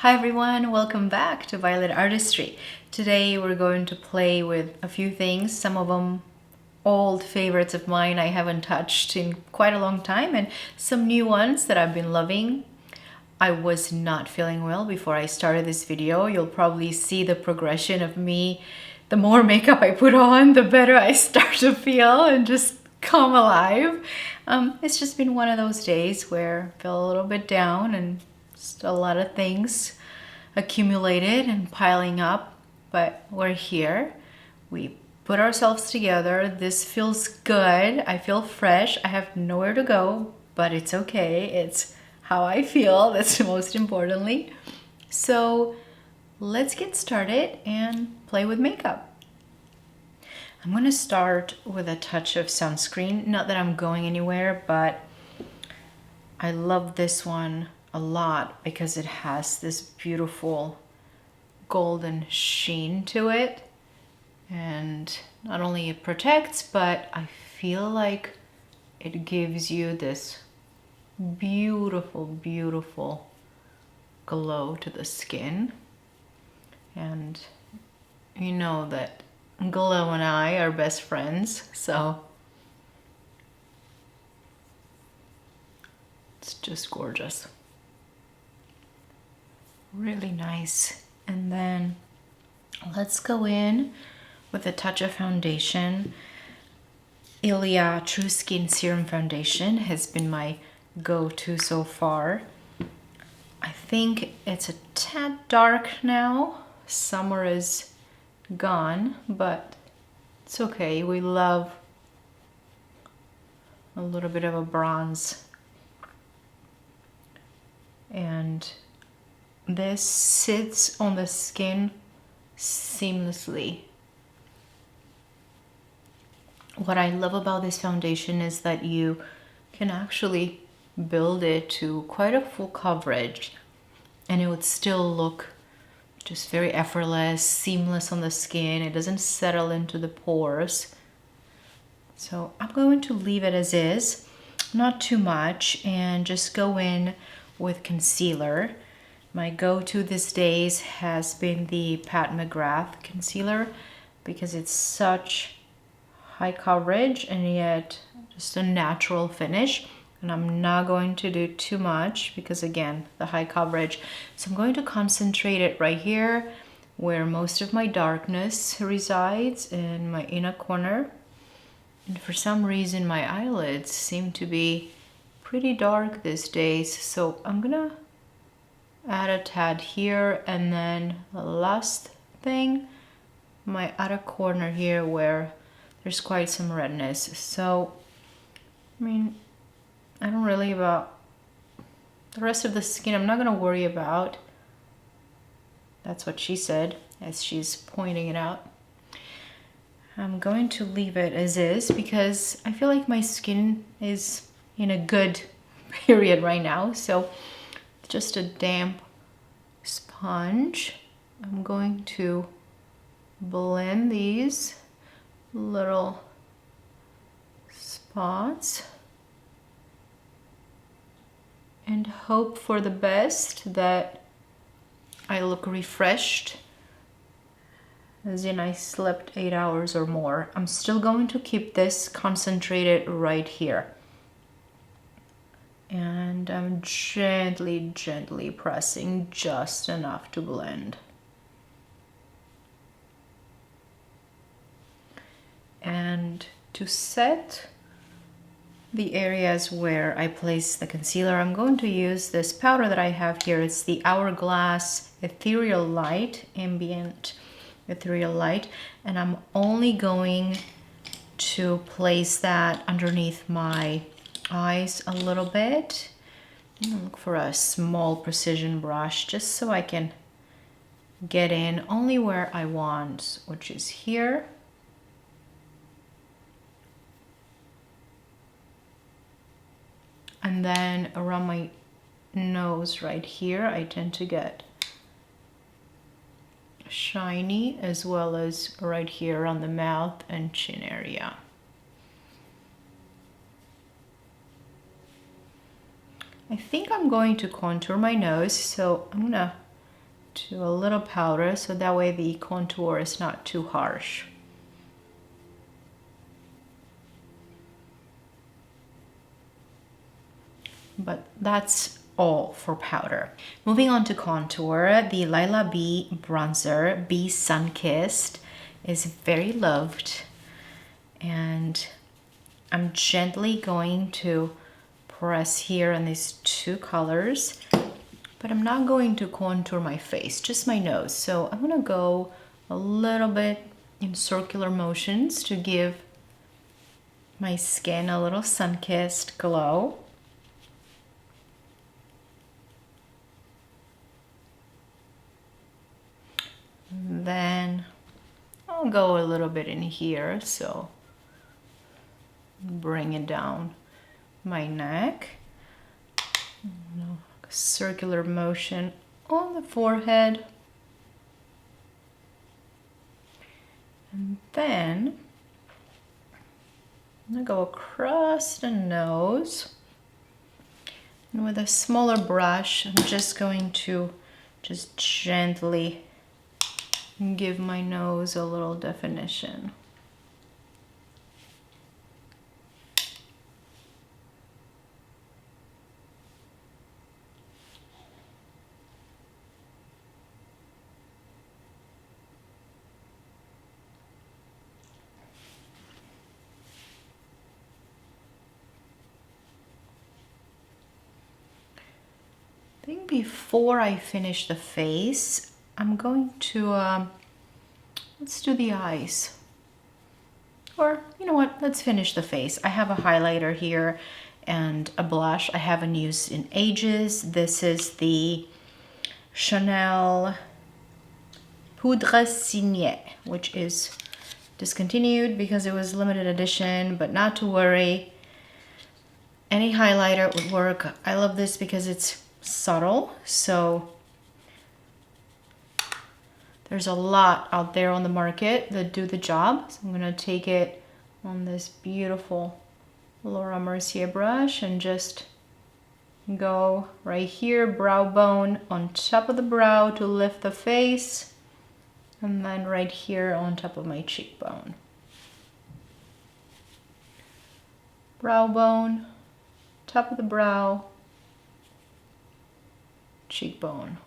Hi everyone, welcome back to Violet Artistry. Today we're going to play with a few things, some of them old favorites of mine I haven't touched in quite a long time, and some new ones that I've been loving. I was not feeling well before I started this video. You'll probably see the progression of me. The more makeup I put on, the better I start to feel and just come alive. It's just been one of those days where I feel a little bit down and just a lot of things accumulated and piling up, but we're here. We put ourselves together. This feels good. I feel fresh. I have nowhere to go, but it's okay. It's how I feel. That's most importantly. So let's get started and play with makeup. I'm going to start with a touch of sunscreen. Not that I'm going anywhere, but I love this one a lot because it has this beautiful golden sheen to it. And not only it protects, but I feel like it gives you this beautiful, beautiful glow to the skin. And you know that glow and I are best friends, so it's just gorgeous. Really nice. And then let's go in with a touch of foundation. Ilia True Skin Serum Foundation has been my go-to so far. I think it's a tad dark now. Summer is gone, but it's okay. We love a little bit of a bronze. And this sits on the skin seamlessly. What I love about this foundation is that you can actually build it to quite a full coverage and it would still look just very effortless, seamless on the skin. It doesn't settle into the pores. So I'm going to leave it as is, not too much, and just go in with concealer. My go-to these days has been the Pat McGrath concealer because it's such high coverage and yet just a natural finish. And I'm not going to do too much because again, the high coverage. So I'm going to concentrate it right here where most of my darkness resides, in my inner corner. And for some reason my eyelids seem to be pretty dark these days. So I'm gonna add a tad here, and then the last thing, my outer corner here where there's quite some redness. So, I mean, I don't really about the rest of the skin, I'm not gonna worry about. That's what she said as she's pointing it out. I'm going to leave it as is because I feel like my skin is in a good period right now. So just a damp sponge. I'm going to blend these little spots and hope for the best, that I look refreshed, as in I slept 8 hours or more. I'm still going to keep this concentrated right here. And I'm gently, gently pressing just enough to blend. And to set the areas where I place the concealer, I'm going to use this powder that I have here. It's the Hourglass Ethereal Light, Ambient Ethereal Light. And I'm only going to place that underneath my eyes a little bit. Look for a small precision brush just so I can get in only where I want, which is here. And then around my nose right here, I tend to get shiny, as well as right here on the mouth and chin area. I think I'm going to contour my nose, so I'm gonna to a little powder so that way the contour is not too harsh. But that's all for powder. Moving on to contour, the Lila B bronzer, Be Sun-Kissed, is very loved. And I'm gently going to press here on these two colors, but I'm not going to contour my face, just my nose. So I'm gonna go a little bit in circular motions to give my skin a little sun-kissed glow. Then I'll go a little bit in here, so bring it down my neck. Circular motion on the forehead. And then I'm gonna go across the nose. And with a smaller brush, I'm just going to just gently give my nose a little definition. I think before I finish the face, I'm going to, let's do the eyes. Or, you know what, let's finish the face. I have a highlighter here and a blush I haven't used in ages. This is the Chanel Poudre Signée, which is discontinued because it was limited edition, but not to worry. Any highlighter would work. I love this because it's subtle, so there's a lot out there on the market that do the job. So I'm gonna take it on this beautiful Laura Mercier brush and just go right here, brow bone on top of the brow to lift the face, and then right here on top of my cheekbone. Brow bone, top of the brow, cheekbone.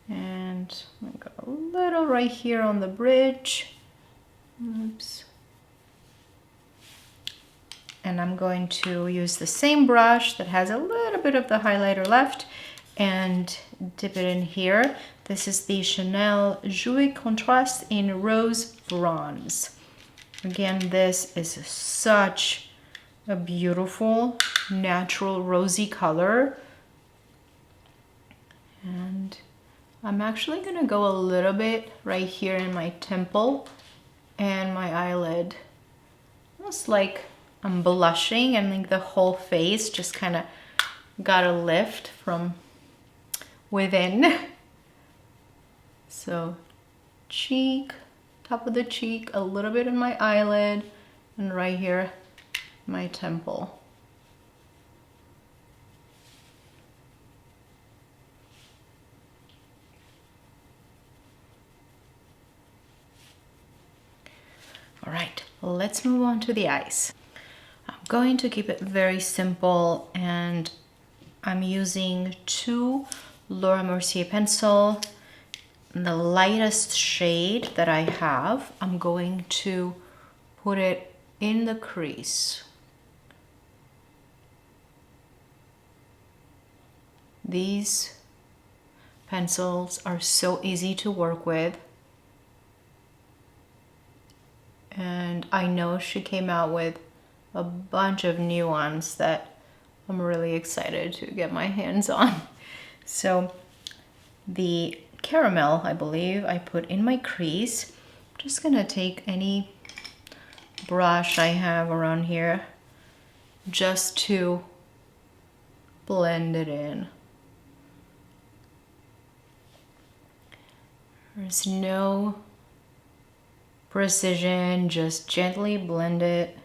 And I got a little right here on the bridge. Oops. And I'm going to use the same brush that has a little bit of the highlighter left and dip it in here. This is the Chanel Jouer Contrast in Rose Bronze. Again, this is such a beautiful, natural, rosy color. And I'm actually gonna go a little bit right here in my temple and my eyelid. Almost like I'm blushing, and like the whole face just kind of got a lift from within. So cheek, top of the cheek, a little bit in my eyelid, and right here, my temple. All right, let's move on to the eyes. I'm going to keep it very simple, and I'm using two Laura Mercier pencil. The lightest shade that I have, I'm going to put it in the crease. These pencils are so easy to work with. And I know she came out with a bunch of new ones that I'm really excited to get my hands on. So the caramel, I believe, I put in my crease. I'm just gonna take any brush I have around here just to blend it in. There's no precision, just gently blend it.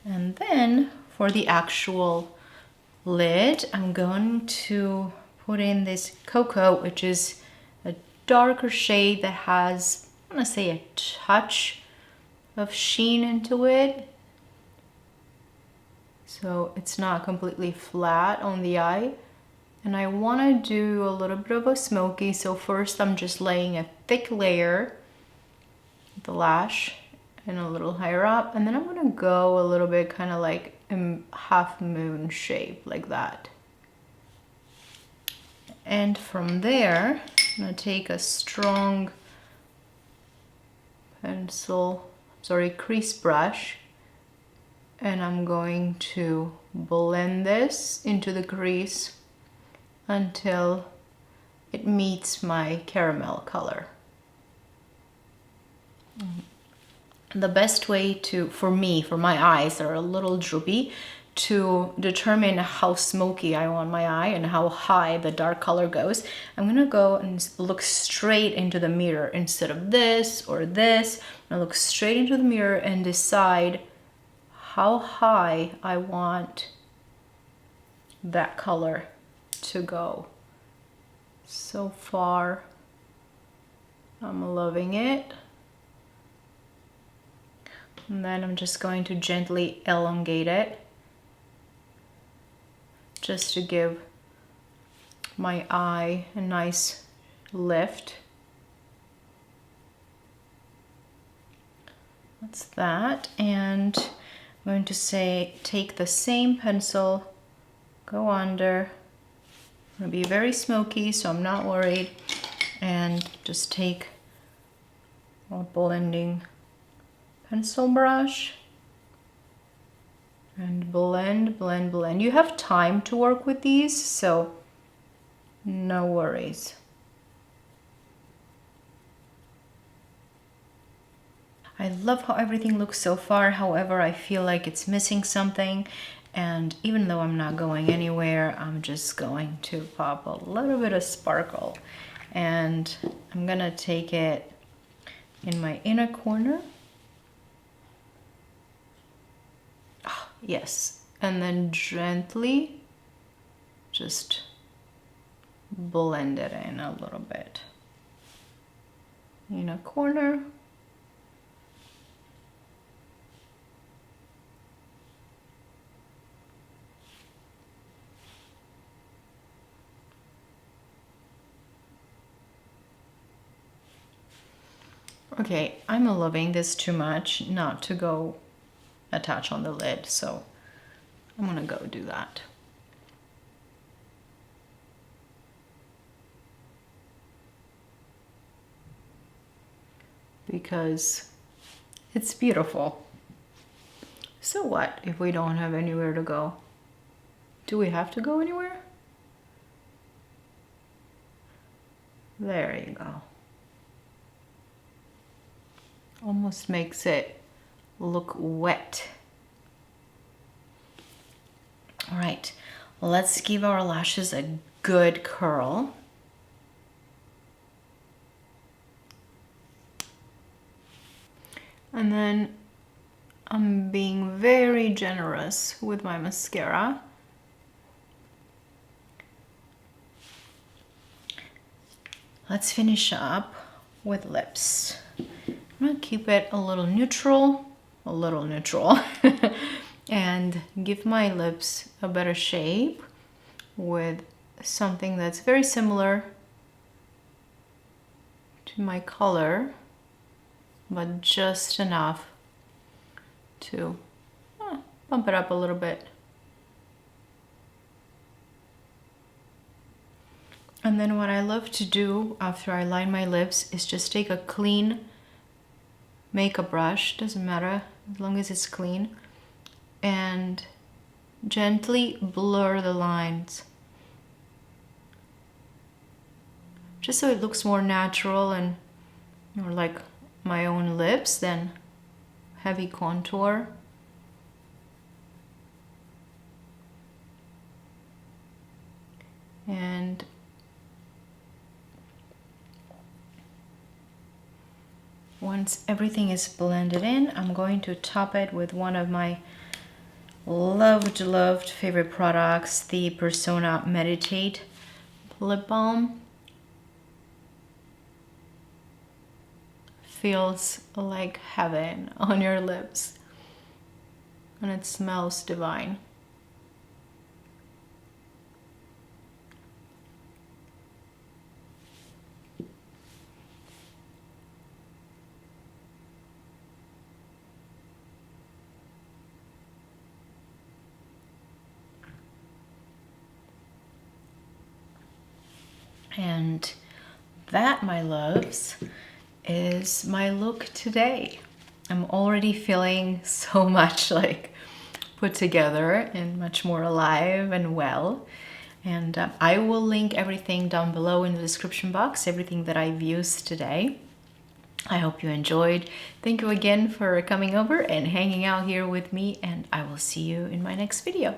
And then for the actual lid, I'm going to put in this Cocoa, which is a darker shade that has, I'm gonna say, a touch of sheen into it. So it's not completely flat on the eye. And I want to do a little bit of a smoky. So first I'm just laying a thick layer, the lash, and a little higher up. And then I'm going to go a little bit kind of like a half moon shape like that. And from there, I'm going to take a strong crease brush, and I'm going to blend this into the crease until it meets my caramel color. The best way for my eyes that are a little droopy, to determine how smoky I want my eye and how high the dark color goes, I'm gonna go and look straight into the mirror instead of this or this. I'm gonna look straight into the mirror and decide how high I want that color to go. So far, I'm loving it. And then I'm just going to gently elongate it, just to give my eye a nice lift. That's that. And I'm going to take the same pencil, go under. I'm gonna be very smoky, so I'm not worried. And just take a blending pencil brush and blend, blend, blend. You have time to work with these, so no worries. I love how everything looks so far. However, I feel like it's missing something. And even though I'm not going anywhere, I'm just going to pop a little bit of sparkle. And I'm gonna take it in my inner corner. Oh, yes. And then gently just blend it in a little bit. Inner corner. Okay, I'm loving this too much not to go attach on the lid, so I'm gonna go do that. Because it's beautiful. So what if we don't have anywhere to go? Do we have to go anywhere? There you go. Almost makes it look wet. All right, let's give our lashes a good curl. And then I'm being very generous with my mascara. Let's finish up with lips. I'm gonna keep it a little neutral, and give my lips a better shape with something that's very similar to my color, but just enough to bump it up a little bit. And then what I love to do after I line my lips is just take a clean makeup brush, doesn't matter as long as it's clean, and gently blur the lines, just so it looks more natural and more like my own lips than heavy contour. And once everything is blended in, I'm going to top it with one of my Loved favorite products, the Persona Meditate lip balm. Feels like heaven on your lips, and it smells divine. And that, my loves, is my look today. I'm already feeling so much like put together and much more alive and well. And I will link everything down below in the description box, everything that I've used today. I hope you enjoyed. Thank you again for coming over and hanging out here with me, and I will see you in my next video.